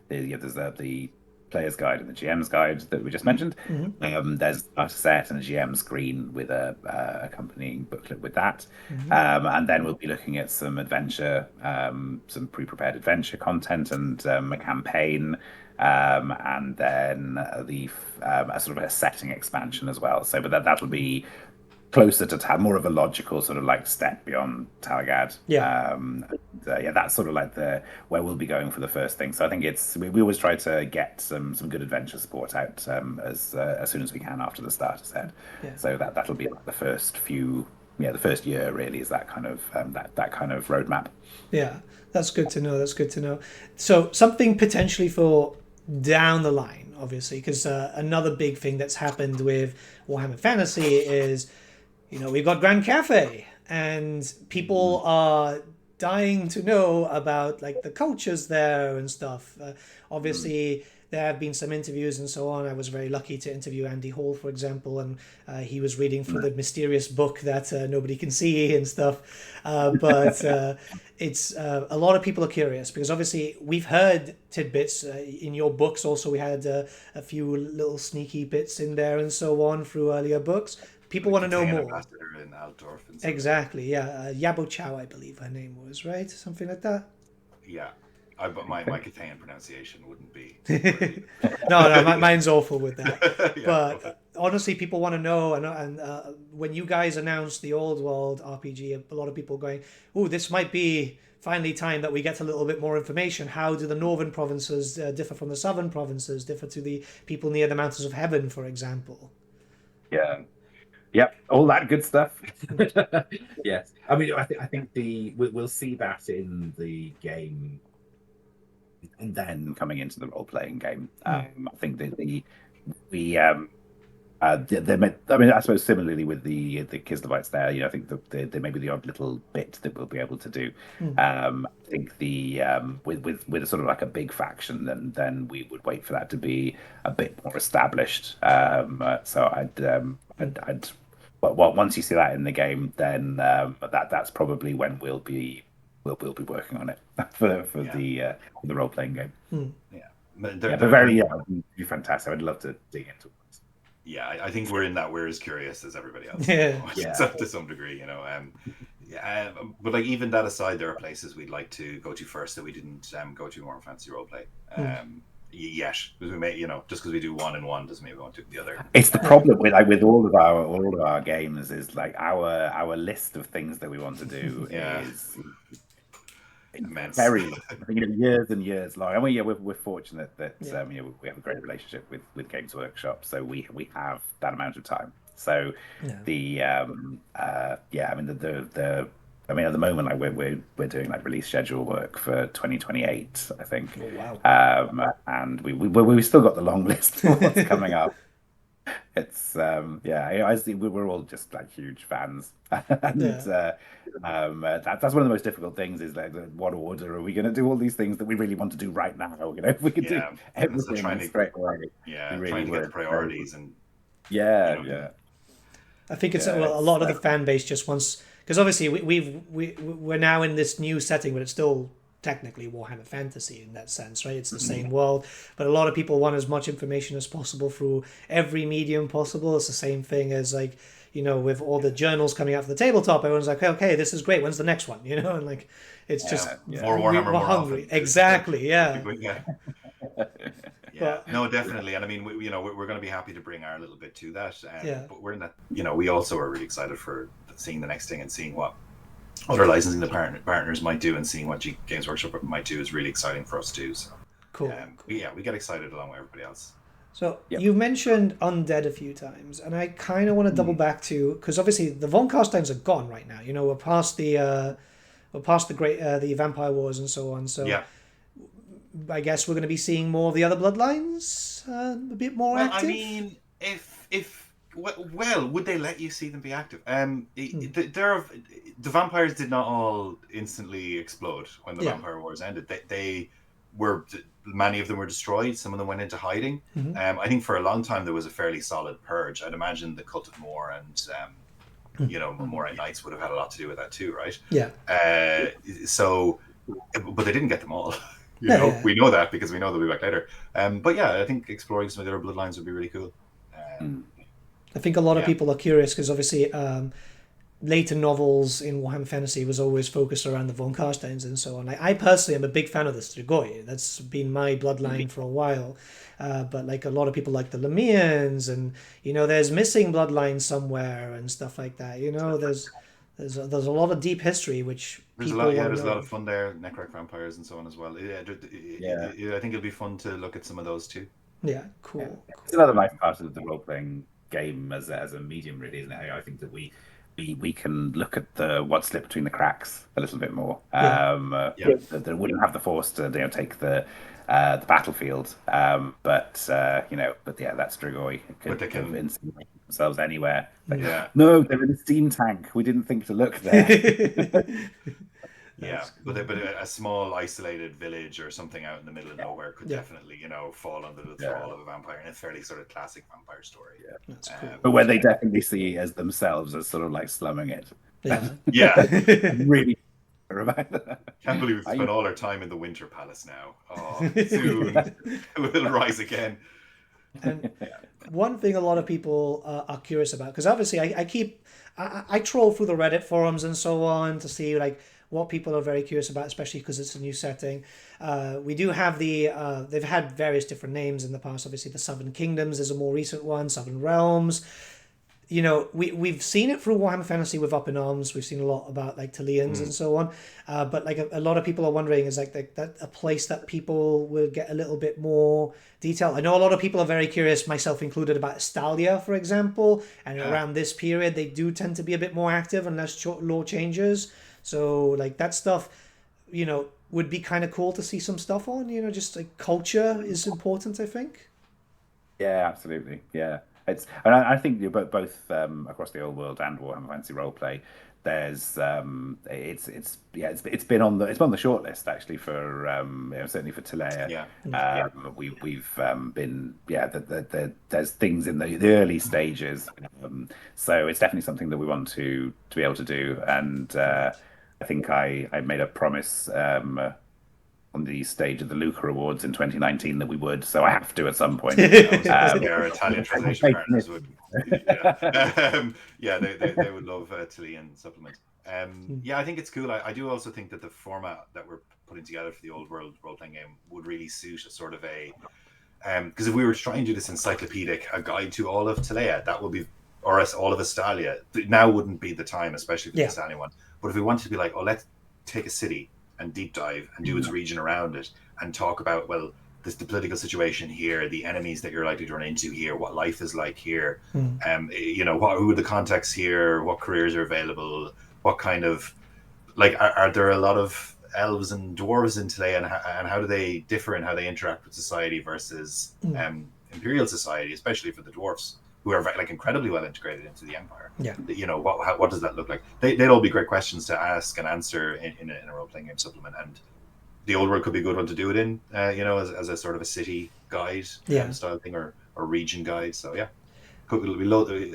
[SPEAKER 2] there's the player's guide and the GM's guide that we just mentioned. There's a set and a GM screen with a accompanying booklet with that, and then we'll be looking at some adventure, some pre-prepared adventure content, and a campaign, and then a sort of a setting expansion as well. So, but that will be closer to more of a logical sort of like step beyond Talagad. Yeah, that's sort of like where we'll be going for the first thing. So I think we always try to get some good adventure support out as soon as we can after the starter set. So that'll be like the first the first year really is that kind of that kind of roadmap.
[SPEAKER 1] Yeah, that's good to know. That's good to know. So something potentially for down the line, obviously, because another big thing that's happened with Warhammer Fantasy is, we've got Grand Cathay, and people are dying to know about like the cultures there and stuff. Obviously, there have been some interviews and so on. I was very lucky to interview Andy Hall, for example, and he was reading through the mysterious book that nobody can see and stuff. But it's a lot of people are curious because obviously we've heard tidbits in your books. Also, we had a few little sneaky bits in there and so on through earlier books. People want to know more. Exactly, yeah. Yabo Chow, I believe her name was, right? Something like that.
[SPEAKER 3] Yeah. But my Cathayan pronunciation wouldn't be.
[SPEAKER 1] No, mine's awful with that.
[SPEAKER 3] Yeah.
[SPEAKER 1] But honestly, people want to know. And when you guys announced the Old World RPG, a lot of people going, "Oh, this might be finally time that we get a little bit more information. How do the northern provinces differ from the southern provinces? Differ to the people near the Mountains of Heaven, for example?"
[SPEAKER 2] Yeah. Yep, all that good stuff. Yes, I mean, I think we'll see that in the game. And then coming into the role-playing game, I think I suppose similarly with the Kislevites there, I think there may be the odd little bit that we'll be able to do. I think with sort of like a big faction, then we would wait for that to be a bit more established. So but once you see that in the game, then that's probably when we'll be working on it for the role playing game.
[SPEAKER 3] Yeah,
[SPEAKER 2] but it'd be fantastic. I'd love to dig into it.
[SPEAKER 3] Yeah, I think we're in that we're as curious as everybody else. To some degree, but like even that aside, there are places we'd like to go to first that we didn't go to Warhammer Fantasy Roleplay. Yes, because we may, just because we do one and one doesn't mean we won't do the other.
[SPEAKER 2] It's the problem with all of our games is like our list of things that we want to do is
[SPEAKER 3] immense.
[SPEAKER 2] Very years and years long. And we're fortunate that we have a great relationship with Games Workshop, so we have that amount of time. So at the moment, like we're doing like release schedule work for 2028, I think.
[SPEAKER 1] Oh, wow.
[SPEAKER 2] And we still got the long list for what's coming up. It's I see we're all just like huge fans, and that's one of the most difficult things is like what order are we going to do all these things that we really want to do right now? If we could do everything straight away,
[SPEAKER 3] trying to get the priorities and
[SPEAKER 1] I think it's a lot of the fan base just wants, because obviously we're now in this new setting, but it's still technically Warhammer Fantasy in that sense, right? It's the same world, but a lot of people want as much information as possible through every medium possible. It's the same thing as like, with all the journals coming out for the tabletop, everyone's like, okay, this is great. When's the next one? And like, it's just
[SPEAKER 3] more Warhammer, more
[SPEAKER 1] hungry.
[SPEAKER 3] Often.
[SPEAKER 1] Exactly. Yeah.
[SPEAKER 3] No, definitely. And I mean, we're going to be happy to bring our little bit to that. But we're in that, we also are really excited for seeing the next thing and seeing what other licensing partners might do and seeing what Games Workshop might do is really exciting for us too. So
[SPEAKER 1] cool.
[SPEAKER 3] We get excited along with everybody else.
[SPEAKER 1] So you've mentioned undead a few times, and I kind of want to double back to, because obviously the von Carsteins are gone right now. We're past the the Vampire Wars and so on. So I guess we're going to be seeing more of the other bloodlines a bit more active.
[SPEAKER 3] I mean, would they let you see them be active? The vampires did not all instantly explode when the Vampire Wars ended. They were, many of them were destroyed. Some of them went into hiding. I think for a long time there was a fairly solid purge. I'd imagine the Cult of Moor and Morite Knights would have had a lot to do with that too, right?
[SPEAKER 1] Yeah.
[SPEAKER 3] But they didn't get them all. We know that because we know they'll be back later. But I think exploring some of the other bloodlines would be really cool.
[SPEAKER 1] I think a lot of people are curious because obviously later novels in Warhammer Fantasy was always focused around the Von Carsteins and so on. Like, I personally am a big fan of the Strigoi. That's been my bloodline for a while. But like a lot of people like the Lemians, and there's missing bloodlines somewhere and stuff like that. There's a lot of deep history which
[SPEAKER 3] there's
[SPEAKER 1] people
[SPEAKER 3] there's a lot
[SPEAKER 1] know.
[SPEAKER 3] of fun there, necrotic vampires and so on as well. I think it'll be fun to look at some of those too.
[SPEAKER 1] Yeah, cool.
[SPEAKER 2] It's another nice part of the role playing game as a medium, really, isn't it? I think that we can look at the slipped between the cracks a little bit more. That wouldn't have the force to take the battlefield, but yeah, that's Strigoi.
[SPEAKER 3] But they can
[SPEAKER 2] insinuate themselves anywhere. Like,
[SPEAKER 3] yeah.
[SPEAKER 2] No, they're in a steam tank. We didn't think to look there.
[SPEAKER 3] Yeah, but a small isolated village or something out in the middle of nowhere could definitely, fall under the thrall of a vampire in a fairly sort of classic vampire story.
[SPEAKER 2] Yeah,
[SPEAKER 1] that's cool.
[SPEAKER 2] But where they definitely see as themselves as sort of like slumming it.
[SPEAKER 1] Yeah,
[SPEAKER 2] really.
[SPEAKER 3] Can't believe we've spent all our time in the Winter Palace now. Oh, soon we'll rise again.
[SPEAKER 1] And one thing a lot of people are curious about, because obviously I troll through the Reddit forums and so on to see like what people are very curious about, especially because it's a new setting. We do have they've had various different names in the past. Obviously, the Southern Kingdoms is a more recent one, Southern Realms. We've seen it through Warhammer Fantasy with Up in Arms. We've seen a lot about like Teleans and so on. But like a lot of people are wondering, is like that a place that people will get a little bit more detail. I know a lot of people are very curious, myself included, about Estalia, for example. And around this period, they do tend to be a bit more active unless law changes. So like that stuff, would be kind of cool to see some stuff on. Just like culture is important, I think.
[SPEAKER 2] Yeah, absolutely. Yeah. And I think both across the old world and Warhammer Fantasy Roleplay, there's it's been on the short list actually for certainly for Tilea. We've been there's things in the early stages, so it's definitely something that we want to be able to do. And I think I made a promise on the stage of the Luca Awards in 2019 that we would, so I have to at some point.
[SPEAKER 3] Our Italian translation partners would, they would love Chilean supplement. I think it's cool. I do also think that the format that we're putting together for the old world role-playing game would really suit a sort of a because if we were trying to do this encyclopedic, a guide to all of Tilea, that would be, or all of Estalia, now wouldn't be the time, especially for the Estalia one. But if we wanted to be like, let's take a city and deep dive and do its region around it and talk about, the political situation here, the enemies that you're likely to run into here, what life is like here, who are the contexts here, what careers are available, what kind of, are there a lot of elves and dwarves in today, and how do they differ in how they interact with society versus imperial society, especially for the dwarfs, who are incredibly well integrated into the empire.
[SPEAKER 1] Yeah.
[SPEAKER 3] What does that look like? They'd all be great questions to ask and answer in a role-playing game supplement, and the old world could be a good one to do it in, as a sort of a city guide style thing, or region guide. So it'll be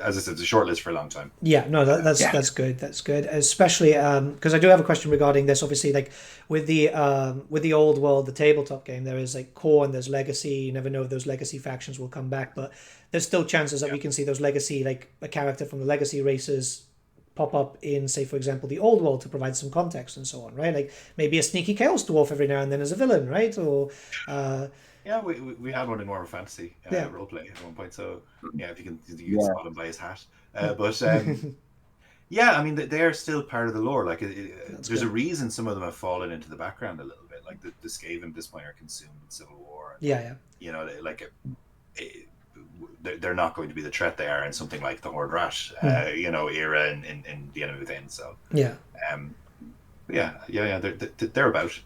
[SPEAKER 3] as I said, it's a short list for a long time.
[SPEAKER 1] Yeah, no, that's good. That's good, especially because I do have a question regarding this. Obviously, like with the old world, the tabletop game, there is like core and there's legacy. You never know if those legacy factions will come back, but there's still chances that we can see those legacy, like a character from the legacy races, pop up in, say, for example, the old world to provide some context and so on, right? Like maybe a sneaky chaos dwarf every now and then as a villain, right? Or
[SPEAKER 3] we had one in Warhammer Fantasy roleplay at one point. So if you can spot him by his hat, but I mean they are still part of the lore. Like there's a reason some of them have fallen into the background a little bit. Like the Skaven at this point are consumed in Civil War. And, they're not going to be the threat they are in something like the Horde Rat, era in the Enemy Within. So they're about.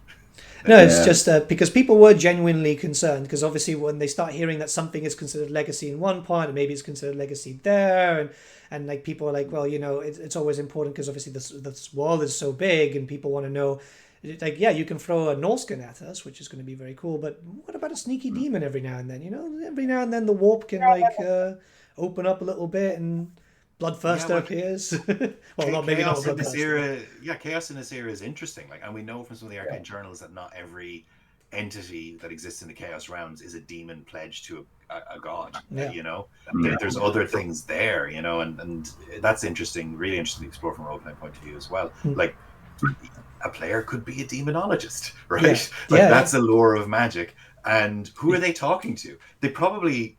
[SPEAKER 1] No, it's just because people were genuinely concerned, because obviously when they start hearing that something is considered legacy in one part and maybe it's considered legacy there, and like people are like, well, it's always important because obviously this world is so big and people want to know, like, you can throw a Norskin at us, which is going to be very cool, but what about a sneaky demon every now and then? Every now and then the warp can open up a little bit and Bloodthirster appears. Well, maybe not
[SPEAKER 3] in this era. Chaos in this era is interesting. And we know from some of the arcane journals that not every entity that exists in the Chaos realms is a demon pledged to a god.
[SPEAKER 1] Yeah.
[SPEAKER 3] You know, there's other things there. You know, and that's interesting, really interesting to explore from a role-playing point of view as well. Like, a player could be a demonologist, right?
[SPEAKER 1] Yeah.
[SPEAKER 3] That's a lore of magic. And who are they talking to? They probably,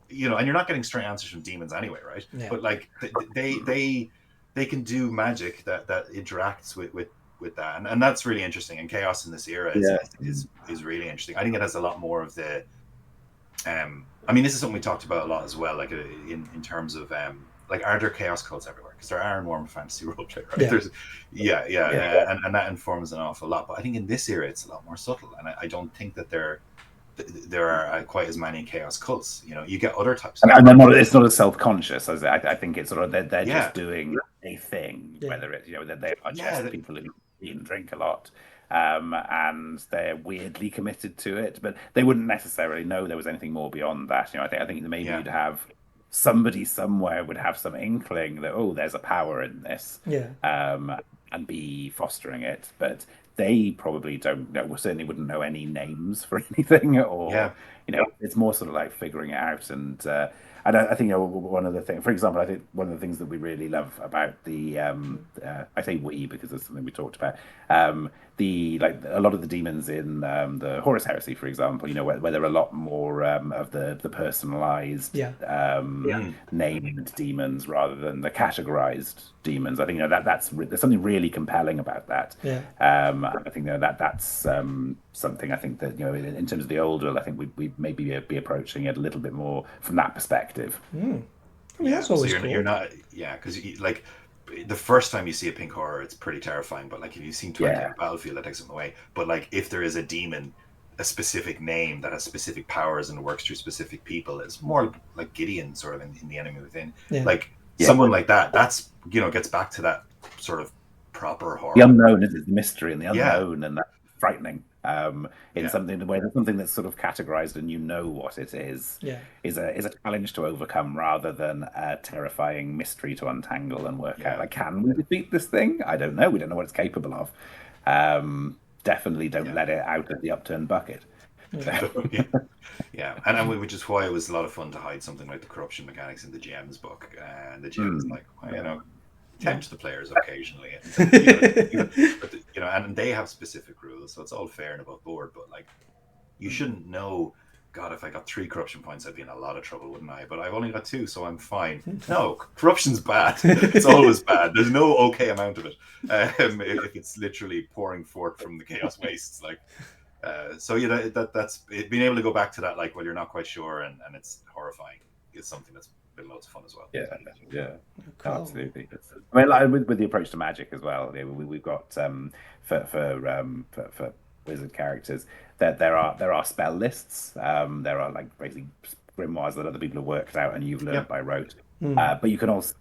[SPEAKER 3] you know, and you're not getting straight answers from demons anyway, right?
[SPEAKER 1] Yeah.
[SPEAKER 3] But like they can do magic that interacts with that, and that's really interesting. And chaos in this era is really interesting. I think it has a lot more of the I mean, this is something we talked about a lot as well, like in terms of like, are there chaos cults everywhere? Because there are in Warhammer Fantasy Roleplay, right? And that informs an awful lot. But I think in this era it's a lot more subtle, and I don't think that there are quite as many chaos cults. You know, you get other types,
[SPEAKER 2] and they're not. It's not as self-conscious as I think it's sort of they're just doing a thing. Whether it's, you know, that they are just people who eat and drink a lot, and they're weirdly committed to it, but they wouldn't necessarily know there was anything more beyond that. You know, I think maybe you'd have somebody somewhere would have some inkling that, oh, there's a power in this, and be fostering it, but they probably don't know. Well, certainly wouldn't know any names for anything, or you know, it's more sort of like figuring it out. And I think, you know, one of the things, for example, I think one of the things that we really love about the I say we because it's something we talked about, the, like, a lot of the demons in the Horus Heresy, for example, you know, where there are a lot more of the personalized named demons rather than the categorized demons. I think, you know, there's something really compelling about that. I think, you know, that's something, I think that, you know, in terms of the older, I think we maybe be approaching it a little bit more from that perspective.
[SPEAKER 1] I mean, that's always cool.
[SPEAKER 3] You're not, because like, the first time you see a pink horror, it's pretty terrifying. But like, if you've seen 20 on the battlefield, that takes them away. But like, if there is a demon, a specific name that has specific powers and works through specific people, it's more like Gideon, sort of in the Enemy Within. Like someone like that. That's, you know, gets back to that sort of proper horror.
[SPEAKER 2] The unknown is the mystery, and the unknown, and that's frightening. In something the way that something that's sort of categorized and you know what it is is a challenge to overcome, rather than a terrifying mystery to untangle and work out. Like, can we defeat this thing? I don't know. We don't know what it's capable of. Definitely don't let it out of the upturned bucket.
[SPEAKER 3] And which is why it was a lot of fun to hide something like the corruption mechanics in the GM's book, and the GM's like, well, you know, tempt the players occasionally, you know, and they have specific rules, so it's all fair and above board. But like, you shouldn't know, God, if I got 3 corruption points, I'd be in a lot of trouble, wouldn't I? But I've only got 2, so I'm fine. No, corruption's bad. It's always bad. There's no okay amount of it. If it's literally pouring forth from the chaos wastes, like. So you know, that's it, being able to go back to that, like, well, you're not quite sure, and it's horrifying, is something that's been loads of fun as well.
[SPEAKER 1] Cool.
[SPEAKER 2] Absolutely. I mean, like, with the approach to magic as well, we've got for wizard characters that there are spell lists. There are, like, basically grimoires that other people have worked out and you've learned by rote. But you can also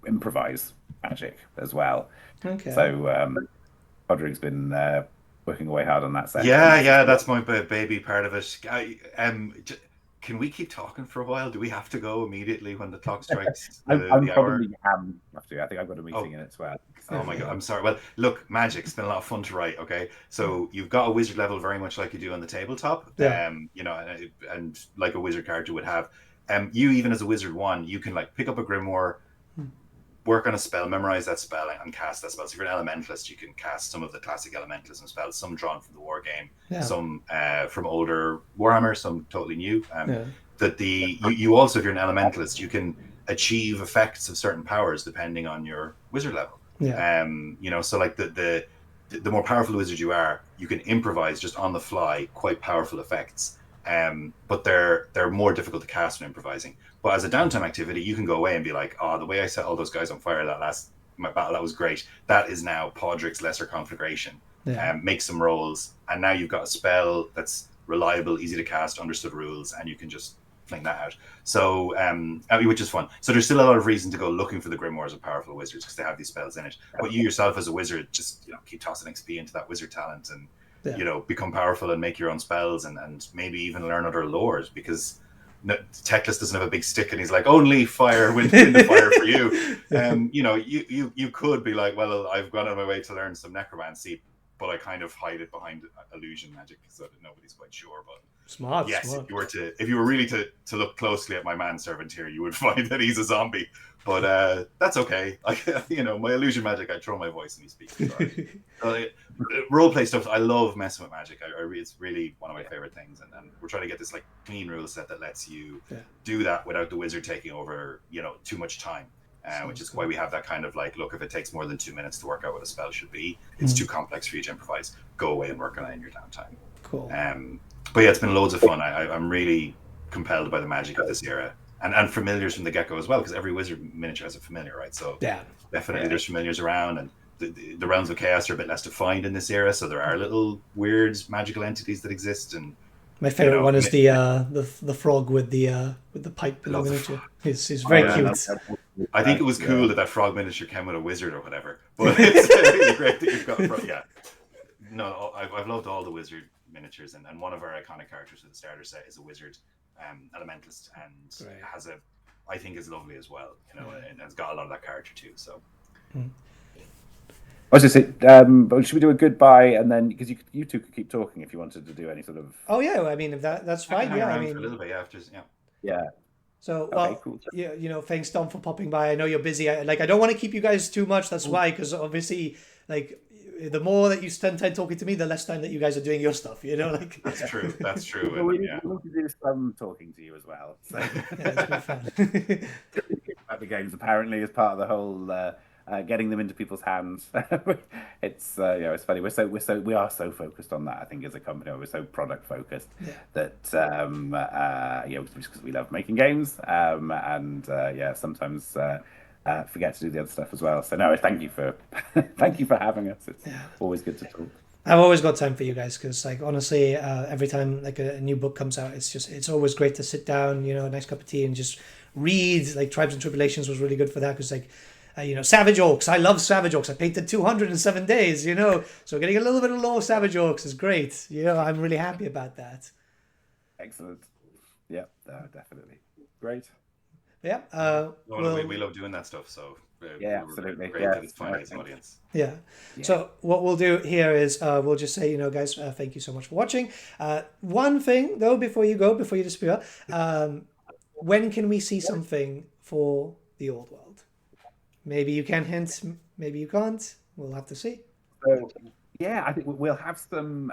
[SPEAKER 2] improvise magic as well.
[SPEAKER 1] Okay.
[SPEAKER 2] So Podrig's been working away hard on that set.
[SPEAKER 3] That's my baby part of it. Can we keep talking for a while? Do we have to go immediately when the clock strikes
[SPEAKER 2] I
[SPEAKER 3] the hour?
[SPEAKER 2] Have to. I think I've got a meeting in at 12.
[SPEAKER 3] Oh my God, I'm sorry. Well, look, magic's been a lot of fun to write. Okay, so you've got a wizard level very much like you do on the tabletop. You know, and like a wizard character would have. You, even as a wizard 1, you can, like, pick up a grimoire, work on a spell, memorize that spell, and cast that spell. So if you're an elementalist, you can cast some of the classic elementalism spells, some drawn from the war game, some from older Warhammer, some totally new. You also, if you're an elementalist, you can achieve effects of certain powers depending on your wizard level. You know, so like the more powerful wizard you are, you can improvise just on the fly quite powerful effects. But they're more difficult to cast when improvising. But as a downtime activity, you can go away and be like, oh, the way I set all those guys on fire my battle, that was great. That is now Podrick's lesser conflagration. Make some rolls, and now you've got a spell that's reliable, easy to cast, understood rules, and you can just fling that out. So, which is fun. So there's still a lot of reason to go looking for the grimoires of powerful wizards, because they have these spells in it. But you yourself as a wizard, just, you know, keep tossing XP into that wizard talent, and you know, become powerful and make your own spells, and maybe even learn other lores, because Teclis doesn't have a big stick and he's like, only fire, wind the fire for you. You know, you could be like, well, I've gone on my way to learn some necromancy. but I kind of hide it behind illusion magic so that nobody's quite sure. But
[SPEAKER 1] Smart.
[SPEAKER 3] yes,
[SPEAKER 1] Smart.
[SPEAKER 3] if you were really to look closely at my manservant here, you would find that he's a zombie. But that's okay. My illusion magic, I throw my voice and he speaks. Roleplay stuff, I love messing with magic. It's really one of my favorite things, and we're trying to get this like clean rule set that lets you do that without the wizard taking over, too much time. Which is why we have that kind of like, look, if it takes more than 2 minutes to work out what a spell should be, it's too complex for you to improvise. Go away and work on it in your downtime.
[SPEAKER 1] Cool.
[SPEAKER 3] But yeah, it's been loads of fun. I'm really compelled by the magic of this era. And familiars from the get-go as well, because every wizard miniature has a familiar, right? So definitely there's familiars around, and the realms of chaos are a bit less defined in this era, so there are little weird magical entities that exist. And
[SPEAKER 1] my favorite one is the frog with the pipe in the miniature. He's very cute.
[SPEAKER 3] I think it was cool that frog miniature came with a wizard or whatever, but it's really great that you've got a frog. Yeah, no, I've loved all the wizard miniatures, and one of our iconic characters for the starter set is a wizard, elementalist, and I think is lovely as well, and has got a lot of that character too. So.
[SPEAKER 2] I was just saying, should we do a goodbye and then, because you two could keep talking if you wanted to do any sort of.
[SPEAKER 1] Oh yeah, I mean if that's fine. Yeah, I mean
[SPEAKER 3] for a little bit after.
[SPEAKER 2] Yeah.
[SPEAKER 1] So
[SPEAKER 2] cool.
[SPEAKER 1] Thanks Dom for popping by. I know you're busy. I don't want to keep you guys too much. That's why, because obviously, like, the more that you spend time talking to me, the less time that you guys are doing your stuff. Like
[SPEAKER 3] that's true. That's true.
[SPEAKER 2] Well, we need to do some talking to you as well. So.
[SPEAKER 1] It's been fun.
[SPEAKER 2] About the games apparently is part of the whole. Getting them into people's hands. It's it's funny. We are so focused on that. I think as a company, we're so product focused that just because we love making games and sometimes forget to do the other stuff as well. So no, thank you for having us. It's always good to talk.
[SPEAKER 1] I've always got time for you guys because, like, honestly, every time like a new book comes out, it's always great to sit down, a nice cup of tea and just read. Like Tribes and Tribulations was really good for that because like. Savage Orcs. I love Savage Orcs. I painted 207 days, So getting a little bit of lore Savage Orcs is great. I'm really happy about that.
[SPEAKER 2] Excellent. Yeah, definitely. Great.
[SPEAKER 1] Yeah.
[SPEAKER 3] We love doing that stuff, so
[SPEAKER 2] absolutely.
[SPEAKER 3] Great that it's finding its audience.
[SPEAKER 1] Yeah. So what we'll do here is we'll just say, guys, thank you so much for watching. One thing, though, before you disappear, when can we see something for the old world? Maybe you can hint, maybe you can't. We'll have to see.
[SPEAKER 2] So, I think we'll have some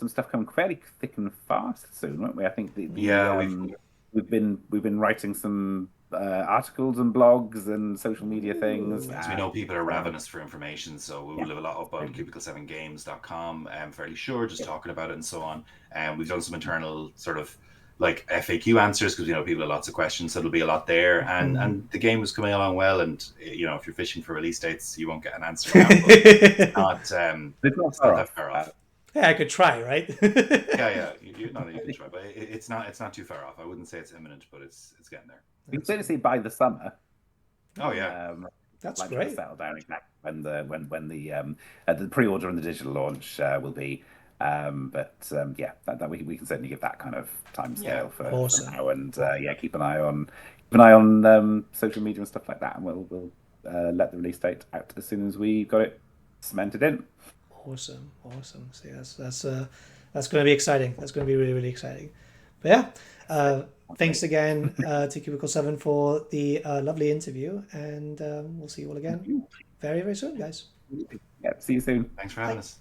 [SPEAKER 2] stuff coming fairly thick and fast soon, won't we? I think we've been writing some articles and blogs and social media things.
[SPEAKER 3] As we know, people are ravenous for information, so we will have a lot up on cubicle7games.com. Fairly sure, just talking about it and so on. And we've done some internal sort of like FAQ answers because people have lots of questions, so there'll be a lot there. And the game is coming along well, and if you're fishing for release dates, you won't get an answer now, but it's not that far off.
[SPEAKER 1] Yeah, I could try, right?
[SPEAKER 3] You can try, but it's not too far off. I wouldn't say it's imminent, but it's getting there.
[SPEAKER 2] You can certainly see by the summer.
[SPEAKER 3] Oh yeah,
[SPEAKER 1] that's
[SPEAKER 2] like
[SPEAKER 1] great.
[SPEAKER 2] Settle down exactly when the pre-order and the digital launch will be. That we can certainly give that kind of time scale for now, and keep an eye on social media and stuff like that, and we'll let the release date out as soon as we got it cemented in.
[SPEAKER 1] Awesome. So that's going to be exciting. That's going to be really, really exciting. But thanks again to Cubicle 7 for the lovely interview, and we'll see you all again very, very soon, guys.
[SPEAKER 2] Yeah, see you soon.
[SPEAKER 3] Thanks for having us.